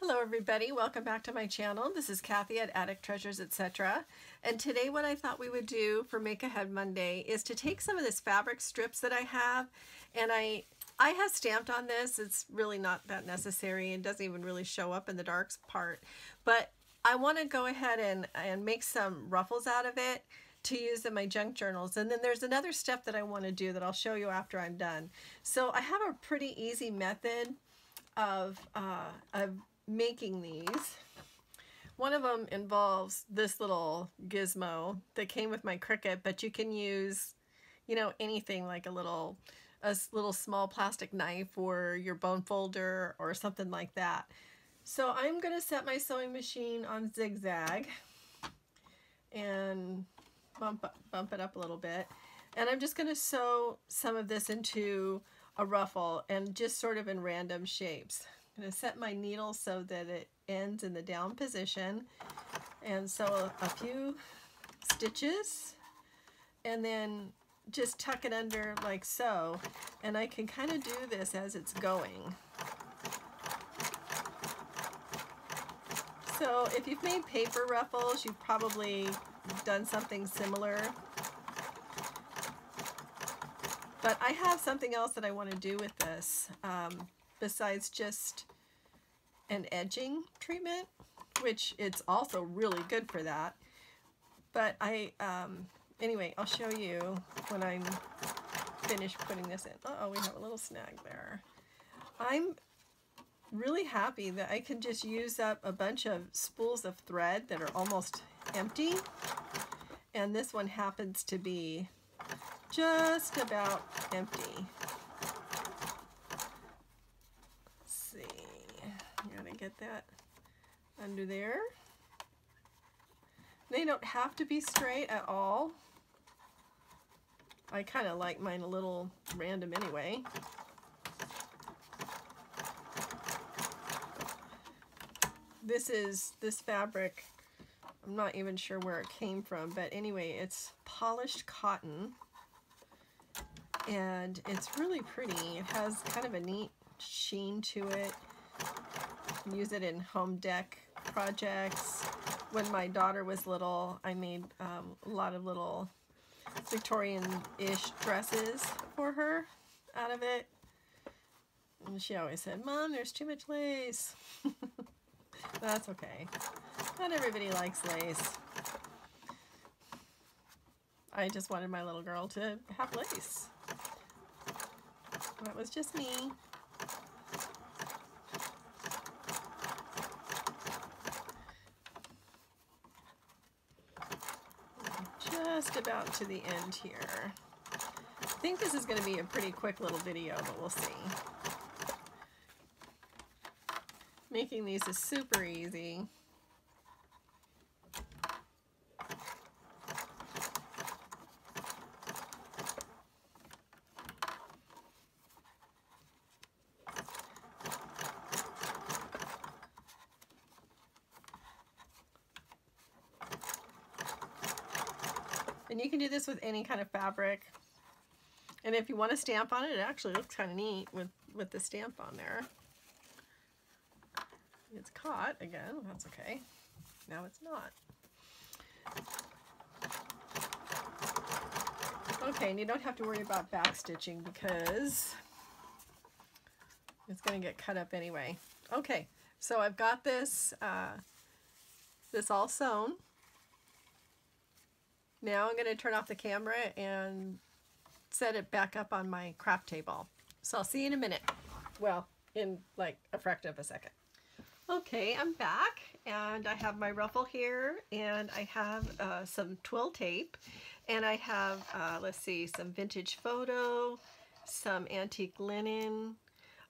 Hello everybody, welcome back to my channel. This is Kathy at Attic Treasures, etc. And today what I thought we would do for Make Ahead Monday is to take some of this fabric strips that I have, and I have stamped on this. It's really not that necessary and doesn't even really show up in the darks part, but I want to go ahead and make some ruffles out of it to use in my junk journals. And then there's another step that I want to do that I'll show you after I'm done. So I have a pretty easy method of making these. One of them involves this little gizmo that came with my Cricut, but you can use, you know, anything like a little small plastic knife or your bone folder or something like that. So I'm going to set my sewing machine on zigzag and bump it up a little bit, and I'm just going to sew some of this into a ruffle and just sort of in random shapes. I'm going to set my needle so that it ends in the down position and sew a few stitches and then just tuck it under like so, and I can kind of do this as it's going. So if you've made paper ruffles, you've probably done something similar. But I have something else that I want to do with this besides just an edging treatment, which it's also really good for that. But anyway, I'll show you when I'm finished putting this in. Uh-oh, we have a little snag there. I'm really happy that I can just use up a bunch of spools of thread that are almost empty, and this one happens to be just about empty. Let's see, I'm gonna get that under there. They don't have to be straight at all. I kind of like mine a little random anyway. This fabric, I'm not even sure where it came from, but anyway, it's polished cotton and it's really pretty. It has kind of a neat sheen to it. You can use it in home dec projects. When my daughter was little, I made a lot of little Victorian-ish dresses for her out of it. And she always said, "Mom, there's too much lace." That's okay. Not everybody likes lace. I just wanted my little girl to have lace. That was just me. Just about to the end here. I think this is going to be a pretty quick little video, but we'll see. Making these is super easy. And you can do this with any kind of fabric. And if you want to stamp on it, it actually looks kind of neat with the stamp on there. It's caught again. That's okay. Now it's not. Okay, and you don't have to worry about back stitching because it's going to get cut up anyway. Okay, so I've got this this all sewn. Now I'm going to turn off the camera and set it back up on my craft table. So I'll see you in a minute. Well, in like a fraction of a second. Okay, I'm back and I have my ruffle here, and I have some twill tape, and I have, let's see, some vintage photo, some antique linen,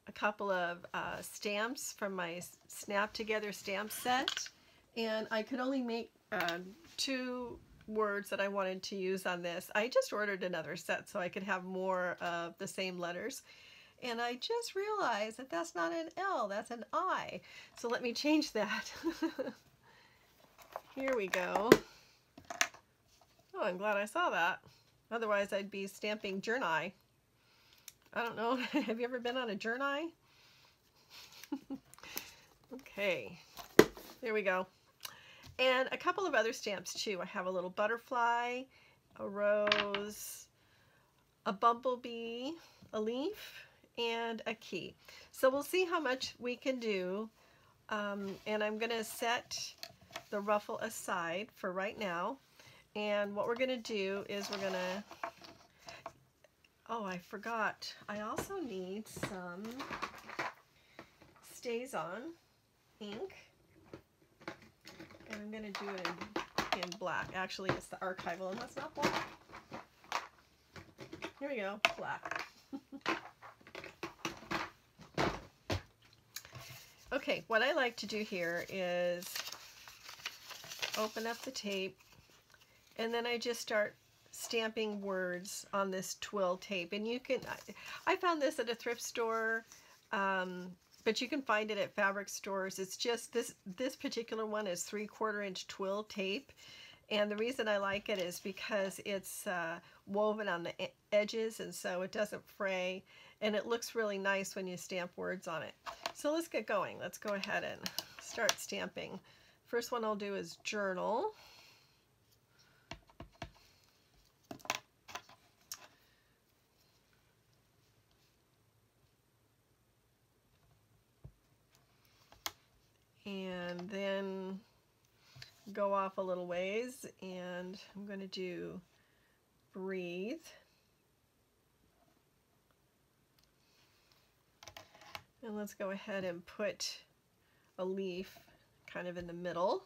a couple of stamps from my Snap Together stamp set, and I could only make 2 words that I wanted to use on this. I just ordered another set so I could have more of the same letters. And I just realized that that's not an L, that's an I. So let me change that. Here we go. Oh, I'm glad I saw that. Otherwise I'd be stamping journey. I don't know, have you ever been on a journey? Okay. Okay, there we go. And a couple of other stamps too. I have a little butterfly, a rose, a bumblebee, a leaf, and a key. So we'll see how much we can do. And I'm going to set the ruffle aside for right now. And what we're going to do is we're going to, oh, I forgot. I also need some Stays On ink. And I'm going to do it in black. Actually, it's the archival, and that's not black. Here we go, black. Okay, what I like to do here is open up the tape, and then I just start stamping words on this twill tape. And you can, I found this at a thrift store, but you can find it at fabric stores. It's just this particular one is 3/4 inch twill tape. And the reason I like it is because it's woven on the edges, and so it doesn't fray, and it looks really nice when you stamp words on it. So let's get going. Let's go ahead and start stamping. First one I'll do is journal. And then go off a little ways, and I'm going to do breathe. And let's go ahead and put a leaf kind of in the middle.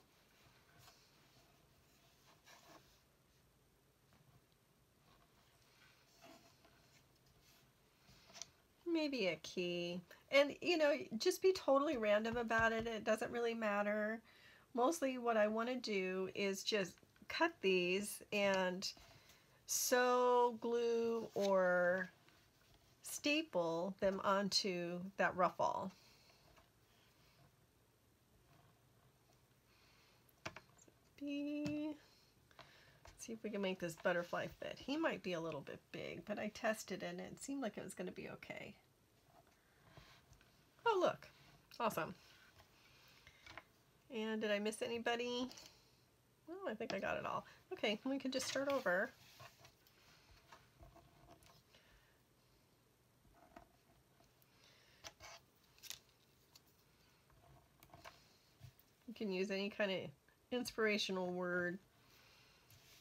Maybe a key. And you know, just be totally random about it. It doesn't really matter. Mostly what I want to do is just cut these and sew, glue, or staple them onto that ruffle. Let's see if we can make this butterfly fit. He might be a little bit big, but I tested it and it seemed like it was going to be okay. Oh, look. Awesome. And did I miss anybody? Oh, I think I got it all. Okay, we can just start over. You can use any kind of inspirational word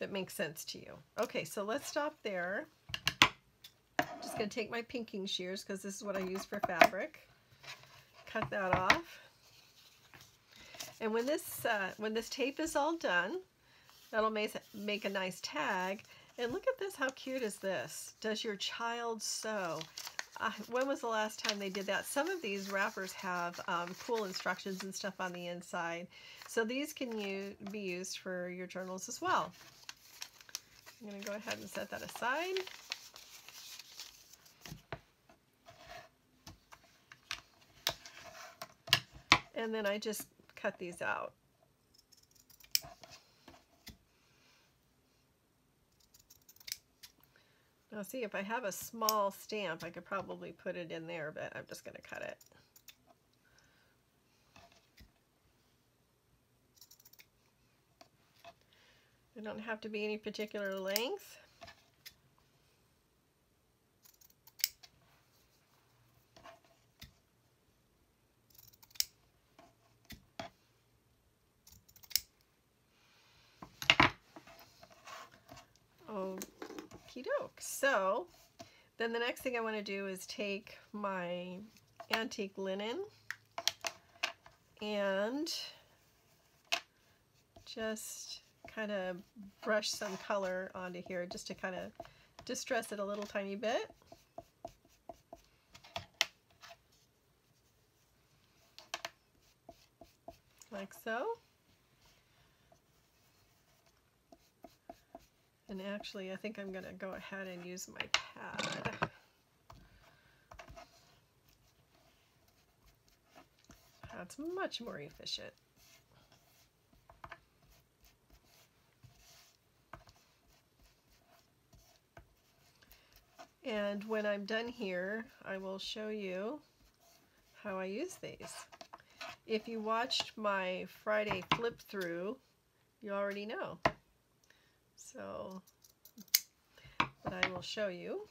that makes sense to you. Okay, so let's stop there. I'm just going to take my pinking shears because this is what I use for fabric. Cut that off. And when this tape is all done, that'll make a nice tag. And look at this, how cute is this? Does your child sew? When was the last time they did that? Some of these wrappers have cool instructions and stuff on the inside. So these can be used for your journals as well. I'm going to go ahead and set that aside. And then I just cut these out. Now see, if I have a small stamp, I could probably put it in there, but I'm just going to cut it. They don't have to be any particular length. Okie doke. So then the next thing I want to do is take my antique linen and just kind of brush some color onto here just to kind of distress it a little tiny bit. Like so. And actually, I think I'm going to go ahead and use my pad. That's much more efficient. And when I'm done here, I will show you how I use these. if you watched my Friday flip through, you already know. So, but I will show you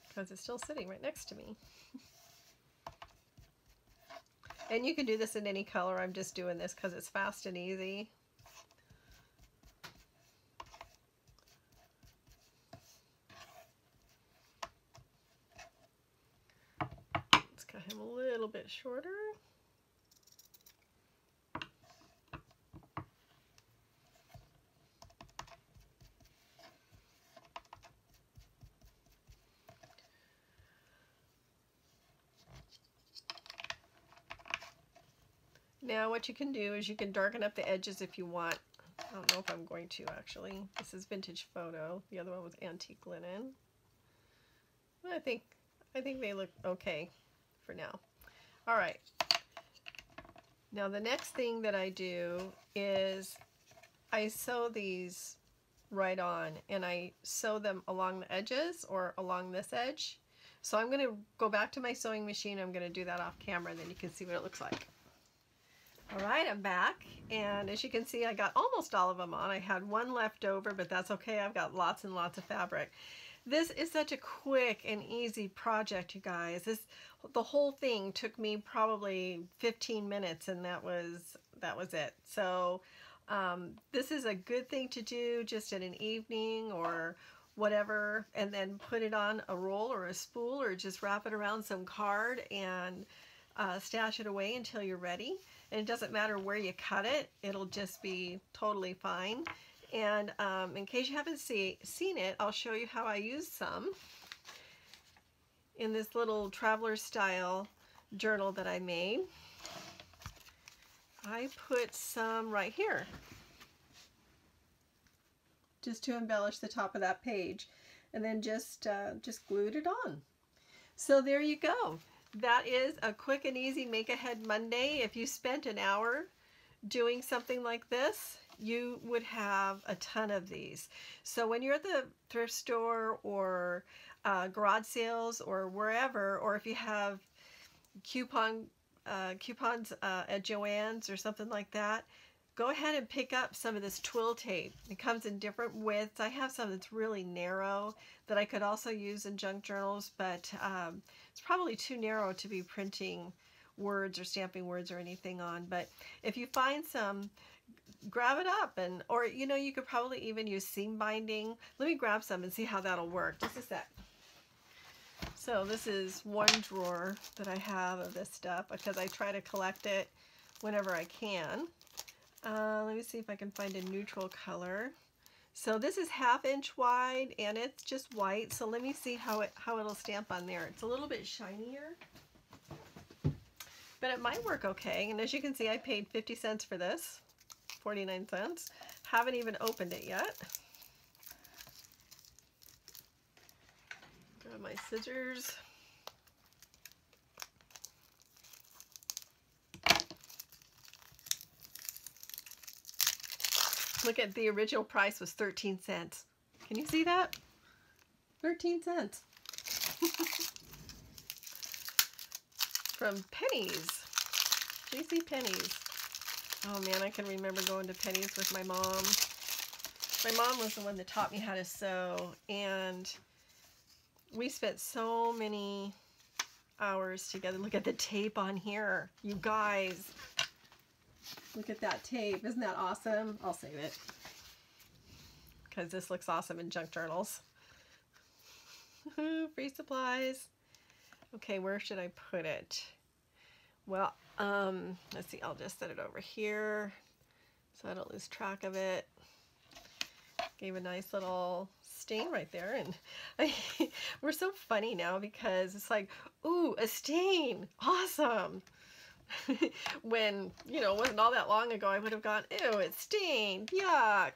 because it's still sitting right next to me. And you can do this in any color. I'm just doing this because it's fast and easy. Let's cut him a little bit shorter. Now what you can do is you can darken up the edges if you want. I don't know if I'm going to actually. This is vintage photo. The other one was antique linen. I think they look okay for now. All right. Now the next thing that I do is I sew these right on, and I sew them along the edges or along this edge. So I'm going to go back to my sewing machine. I'm going to do that off camera, and then you can see what it looks like. All right, I'm back, and as you can see, I got almost all of them on. I had one left over, but that's okay. I've got lots and lots of fabric. This is such a quick and easy project, you guys. The whole thing took me probably 15 minutes, and that was it. So this is a good thing to do just in an evening or whatever, and then put it on a roll or a spool, or just wrap it around some card and stash it away until you're ready. And it doesn't matter where you cut it, it'll just be totally fine. And in case you haven't seen it, I'll show you how I use some in this little traveler style journal that I made. I put some right here just to embellish the top of that page, and then just glued it on. So there you go. That is a quick and easy Make Ahead Monday. If you spent an hour doing something like this, you would have a ton of these. So when you're at the thrift store or garage sales or wherever, or if you have coupons at Joann's or something like that, go ahead and pick up some of this twill tape. It comes in different widths. I have some that's really narrow that I could also use in junk journals, but it's probably too narrow to be printing words or stamping words or anything on. But if you find some, grab it up, and or you know, you could probably even use seam binding. Let me grab some and see how that'll work. Just a sec. So this is one drawer that I have of this stuff because I try to collect it whenever I can. Let me see if I can find a neutral color. So this is 1/2 inch wide, and it's just white. So let me see how it'll stamp on there. It's a little bit shinier, but it might work okay. And as you can see, I paid 50 cents for this, 49 cents. Haven't even opened it yet. Grab my scissors. Look at the original price was 13 cents. Can you see that? 13 cents. From Penny's. JC Penney's. Oh man, I can remember going to Penny's with my mom. My mom was the one that taught me how to sew, and we spent so many hours together. Look at the tape on here, you guys. Look at that tape. Isn't that awesome? I'll save it because this looks awesome in junk journals. Free supplies. Okay, where should I put it? Well, let's see. I'll just set it over here so I don't lose track of it. Gave a nice little stain right there, and we're so funny now because it's like, ooh, a stain, awesome. When, you know, it wasn't all that long ago, I would have gone, ew, it's stained, yuck.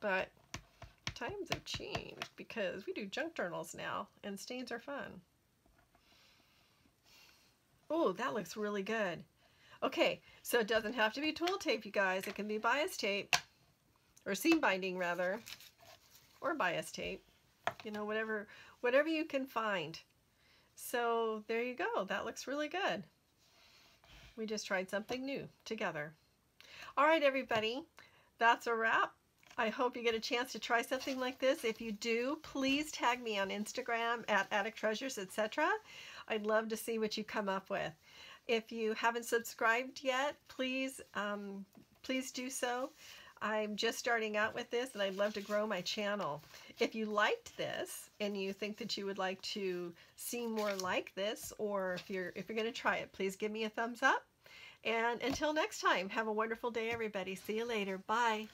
But times have changed because we do junk journals now, and stains are fun. Oh, that looks really good. Okay, so it doesn't have to be twill tape, you guys. It can be bias tape, or seam binding rather, or bias tape. You know, whatever you can find. So there you go. That looks really good. We just tried something new together. All right, everybody, that's a wrap. I hope you get a chance to try something like this. If you do, please tag me on Instagram at Attic Treasures, etc. I'd love to see what you come up with. If you haven't subscribed yet, please do so. I'm just starting out with this and I'd love to grow my channel. If you liked this and you think that you would like to see more like this, or if you're going to try it, please give me a thumbs up. And until next time, have a wonderful day, everybody. See you later. Bye.